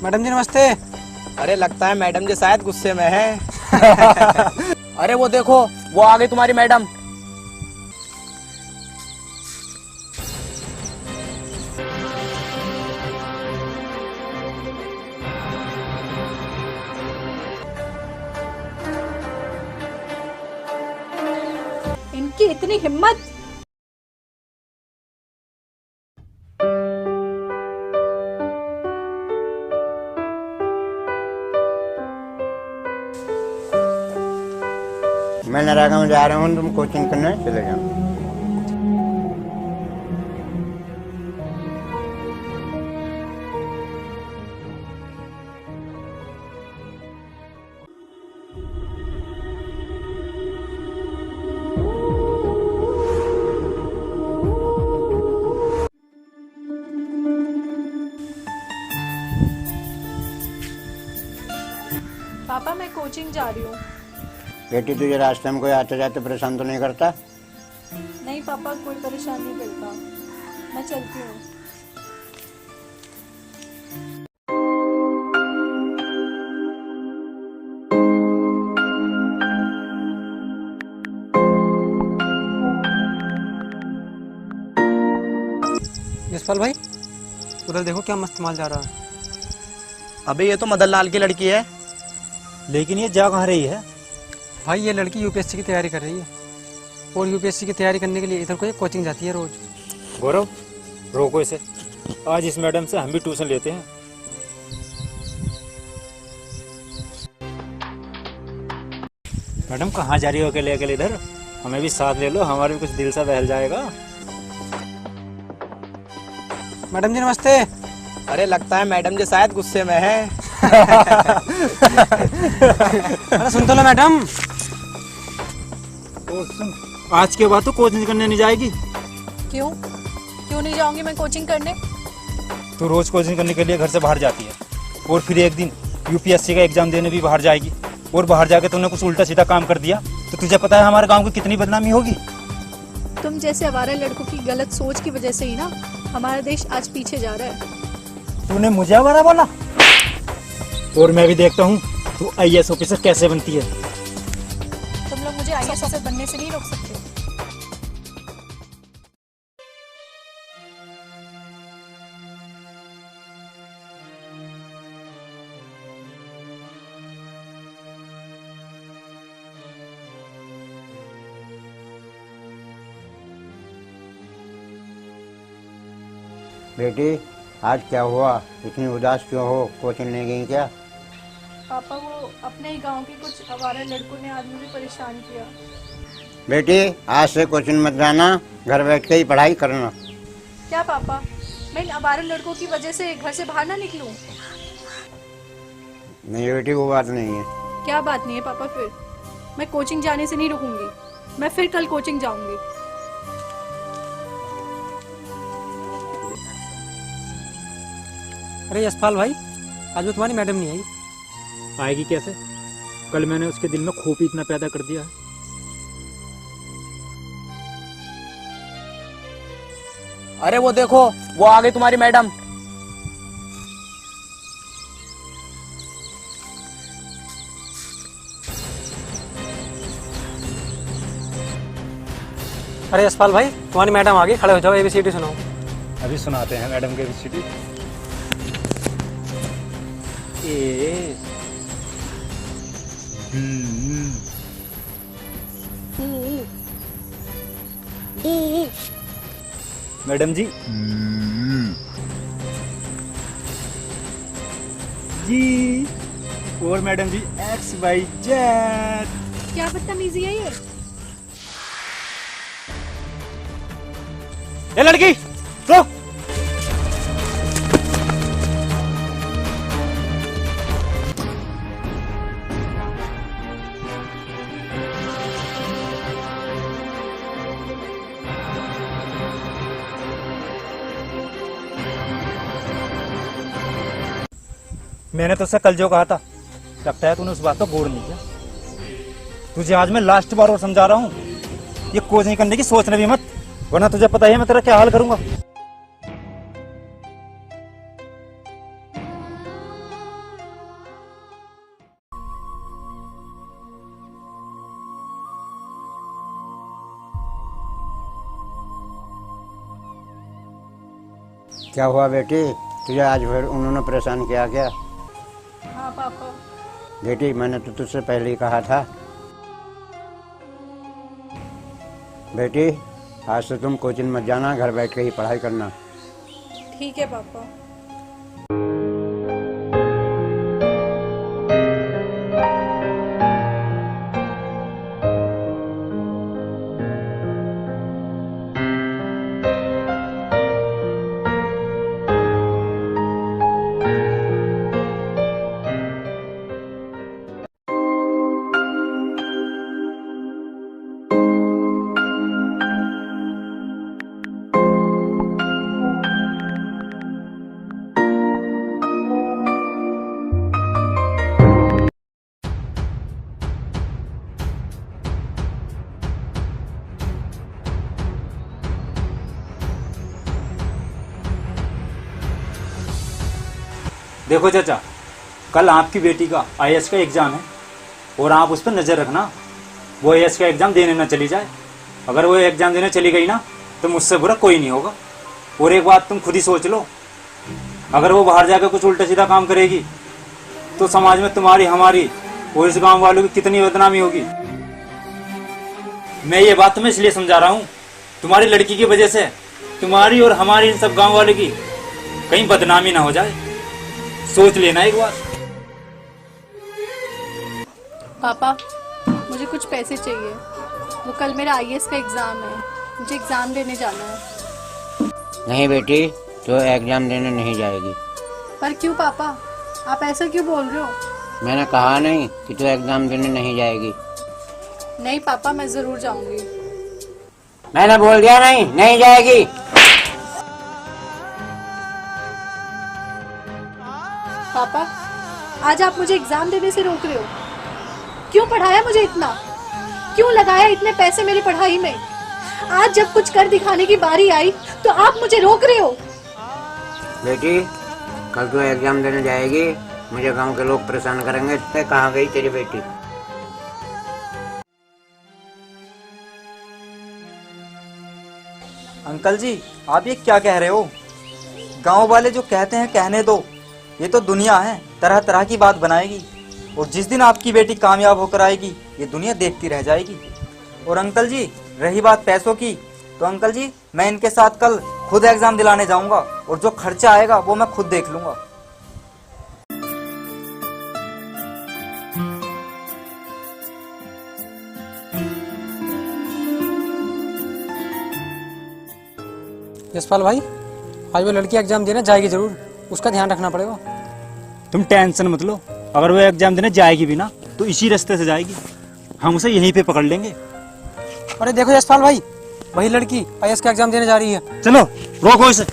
Madam जी नमस्ते। अरे लगता है मैडम जी शायद गुस्से में है। अरे वो देखो, वो आ गई तुम्हारी मैडम। इनकी इतनी हिम्मत। मैं नरेगा में जा रहा हूँ, तुम कोचिंग करने चले जाओ। पापा मैं कोचिंग जा रही हूँ। बेटी तुझे रास्ते में कोई आते जाते परेशान तो नहीं करता? नहीं पापा, कोई परेशान नहीं करता। मैं चलती हूँ। यशपाल भाई, उधर देखो क्या मस्त माल जा रहा है। अबे ये तो मदन लाल की लड़की है। लेकिन ये जा कहाँ रही है? भाई ये लड़की यूपीएससी की तैयारी कर रही है और यूपीएससी की तैयारी करने के लिए इधर कोई कोचिंग जाती है रोज। गौरव, रोको इसे। आज इस मैडम से हम भी ट्यूशन लेते हैं। मैडम कहाँ जा रही हो अकेले अकेले इधर? हमें भी साथ ले लो, हमारे भी कुछ दिल सा बहल जाएगा। मैडम जी नमस्ते। अरे लगता है मैडम जी शायद गुस्से में है। अरे सुन तो लो मैडम। सुन, आज के बाद तो कोचिंग करने नहीं जाएगी। क्यों क्यों नहीं जाऊंगी मैं कोचिंग करने? तो रोज कोचिंग करने के लिए घर से बाहर जाती है और फिर एक दिन यूपीएससी का एग्जाम देने भी बाहर जाएगी, और बाहर जाके तुमने कुछ उल्टा सीधा काम कर दिया तो तुझे पता है हमारे गांव की कितनी बदनामी होगी। तुम जैसे आवारा लड़कों की गलत सोच की वजह से ही ना हमारा देश आज पीछे जा रहा है। तूने मुझे आवारा बोला? और मैं भी देखता हूँ तू आईएएस ऑफिसर कैसे बनती है। तुम लोग मुझे आईएएस ऑफिसर बनने से नहीं रोक सकते। बेटी आज क्या हुआ, इतनी उदास क्यों हो? कोचिंग नहीं गई क्या? पापा वो अपने ही गांव के कुछ आवारा लड़कों ने आज मुझे परेशान किया। बेटी आज से कोचिंग मत जाना, घर बैठ के ही पढ़ाई करना। क्या पापा, मैं इन आवारा लड़कों की वजह से घर से बाहर ना निकलूं? नहीं बेटी, वो बात नहीं है। क्या बात नहीं है पापा? फिर मैं कोचिंग जाने से नहीं रुकूंगी। मैं फिर कल कोचिंग जाऊंगी। अरे यशपाल भाई, आज वो तुम्हारी मैडम नहीं आई। आएगी कैसे? कल मैंने उसके दिल में खूब इतना पैदा कर दिया है। अरे वो देखो, वो आ गई तुम्हारी मैडम। अरे यशपाल भाई, तुम्हारी मैडम आ गई, खड़े हो जाओ, एबीसीडी सुनाओ। अभी सुनाते हैं मैडम के एबीसीडी। ए मैडम जी जी, और मैडम जी XYZ। क्या बदतमीजी है ये? ए लड़की रुक। मैंने तो उससे कल जो कहा था, लगता है तूने उस बात को गौर नहीं किया। तुझे आज मैं लास्ट बार और समझा रहा हूँ, ये कोचिंग करने की सोचने भी मत, वरना तुझे पता ही है मैं तेरा क्या हाल करूंगा। क्या हुआ बेटी, तुझे आज फिर उन्होंने परेशान किया क्या? हाँ पापा। बेटी मैंने तो तुझसे पहले ही कहा था। बेटी आज से तुम कोचिंग मत जाना, घर बैठ के ही पढ़ाई करना। ठीक है पापा। देखो चाचा, कल आपकी बेटी का आईएएस का एग्जाम है और आप उस पर नजर रखना, वो आईएएस का एग्जाम देने ना चली जाए। अगर वो एग्जाम देने चली गई ना तो मुझसे बुरा कोई नहीं होगा। और एक बात तुम खुद ही सोच लो, अगर वो बाहर जाकर कुछ उल्टा सीधा काम करेगी तो समाज में तुम्हारी, हमारी और इस गांव वालों की कितनी बदनामी होगी। मैं ये बात तुम्हें इसलिए समझा रहा हूँ, तुम्हारी लड़की की वजह से तुम्हारी और हमारी इन सब गांव वालों की कहीं बदनामी ना हो जाए, सोच लेना एक बार। पापा मुझे कुछ पैसे चाहिए, वो कल मेरा आईएएस का एग्ज़ाम है, मुझे एग्ज़ाम देने जाना है। नहीं बेटी, तो एग्जाम देने नहीं जाएगी। पर क्यों पापा, आप ऐसा क्यों बोल रहे हो? मैंने कहा नहीं कि तू एग्जाम देने नहीं जाएगी। नहीं पापा, मैं ज़रूर जाऊंगी। मैंने बोल दिया नहीं जाएगी। पापा आज आप मुझे एग्जाम देने से रोक रहे हो? क्यों पढ़ाया मुझे इतना? क्यों लगाया इतने पैसे मेरी पढ़ाई में? आज जब कुछ कर दिखाने की बारी आई तो आप मुझे रोक रहे हो। बेटी कल तू एग्जाम देने जाएगी, मुझे गांव के लोग परेशान करेंगे। इससे कहाँ गई तेरी बेटी? अंकल जी, आप ये क्या कह रहे हो? गांव वाले जो कहते हैं कहने दो, ये तो दुनिया है, तरह तरह की बात बनाएगी और जिस दिन आपकी बेटी कामयाब होकर आएगी ये दुनिया देखती रह जाएगी। और अंकल जी, रही बात पैसों की, तो अंकल जी मैं इनके साथ कल खुद एग्जाम दिलाने जाऊंगा और जो खर्चा आएगा वो मैं खुद देख लूंगा। यशपाल भाई, आज वो लड़की एग्जाम देने जाएगी जरूर, उसका ध्यान रखना पड़ेगा। तुम टेंशन मत लो, अगर वो एग्जाम देने जाएगी भी ना तो इसी रास्ते से जाएगी, हम उसे यहीं पे पकड़ लेंगे। अरे देखो यशपाल भाई, वही लड़की आईएएस का एग्जाम देने जा रही है। चलो रोको इसे।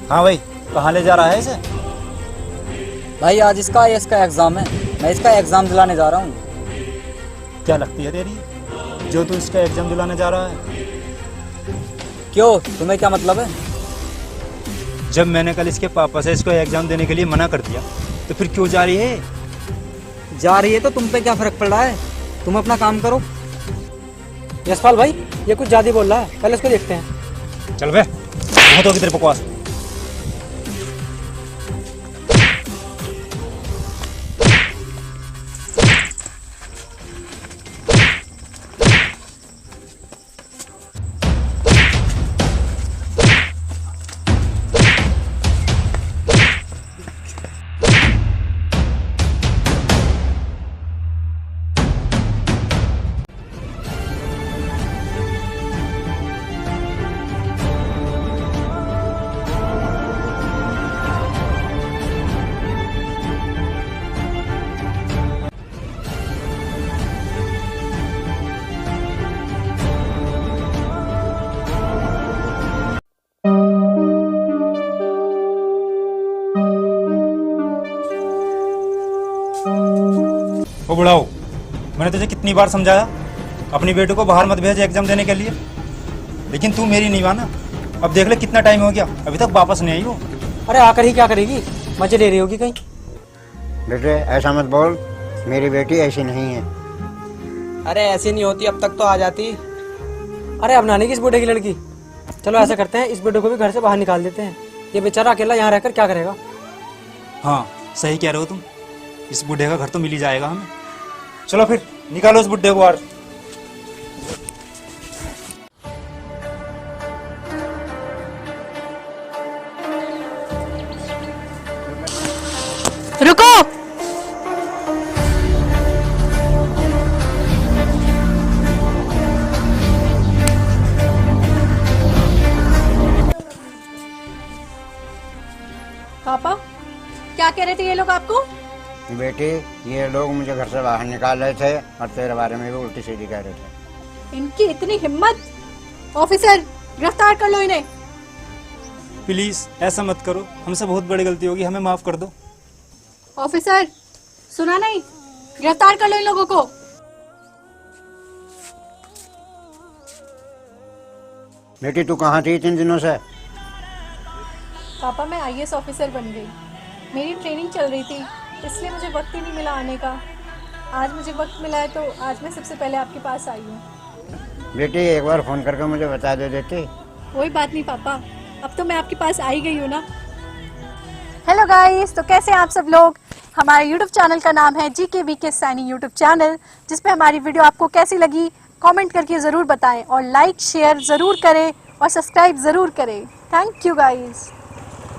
हाँ भाई, कहाँ ले जा रहा है इसे? भाई आज इसका आईएएस का एग्जाम है, मैं इसका एग्जाम दिलाने जा रहा हूँ। क्या लगती है तेरी जो तू इसका एग्जाम दिलाने जा रहा है? क्यों, तुम्हें क्या मतलब है? जब मैंने कल इसके पापा से इसको एग्जाम देने के लिए मना कर दिया तो फिर क्यों जा रही है? जा रही है तो तुम पे क्या फर्क पड़ रहा है? तुम अपना काम करो। यशपाल भाई, ये कुछ ज्यादा बोल रहा है, पहले इसको देखते हैं। चल बे, बहुत होगी तेरे बकवास। ओ बुढ़ाओ, मैंने तुझे कितनी बार समझाया अपनी बेटे को बाहर मत भेज एग्जाम देने के लिए, लेकिन तू मेरी नहीं माना। अब देख ले कितना टाइम हो गया, अभी तक वापस नहीं आई वो। अरे आकर ही क्या करेगी, मजे ले रही होगी कहीं। बेटे ऐसा मत बोल, मेरी बेटी ऐसी नहीं है। अरे ऐसी नहीं होती, अब तक तो आ जाती। अरे अब नानी की इस बूढ़े की लड़की। चलो ऐसा करते हैं, इस बूढ़े को भी घर से बाहर निकाल देते हैं। ये बेचारा अकेला यहाँ रहकर क्या करेगा। हाँ सही कह रहे हो तुम, इस बुढ़े का घर तो मिल ही जाएगा हमें। चलो फिर निकालो इस बुढ़े को बाहर। रुको। पापा क्या कह रहे थे ये लोग आपको? बेटी ये लोग मुझे घर से बाहर निकाल रहे थे और तेरे बारे में भी उल्टी सीधी कह रहे थे। इनकी इतनी हिम्मत! ऑफिसर गिरफ्तार कर लो इन्हें। प्लीज ऐसा मत करो, हमसे बहुत बड़ी गलती होगी, हमें माफ कर दो। ऑफिसर सुना नहीं, गिरफ्तार कर लो इन लोगों को। बेटी तू कहाँ थी इतने दिनों से? पापा मैं आईएएस ऑफिसर बन गई, मेरी ट्रेनिंग चल रही थी, इसलिए मुझे वक्त ही नहीं मिला आने का। आज मुझे वक्त मिला है तो आज मैं सबसे पहले आपके पास आई हूँ। बेटी एक बार फोन करके मुझे बता दे देती। कोई बात नहीं पापा, अब तो मैं आपके पास आई गई हूँ ना। हेलो गाइस, तो कैसे हैं आप सब लोग? हमारे यूट्यूब चैनल का नाम है GKVK सैनी यूट्यूब चैनल, जिसपे हमारी वीडियो आपको कैसी लगी कमेंट करके ज़रूर बताएं और लाइक शेयर ज़रूर करें और सब्सक्राइब ज़रूर करें। Thank you guys.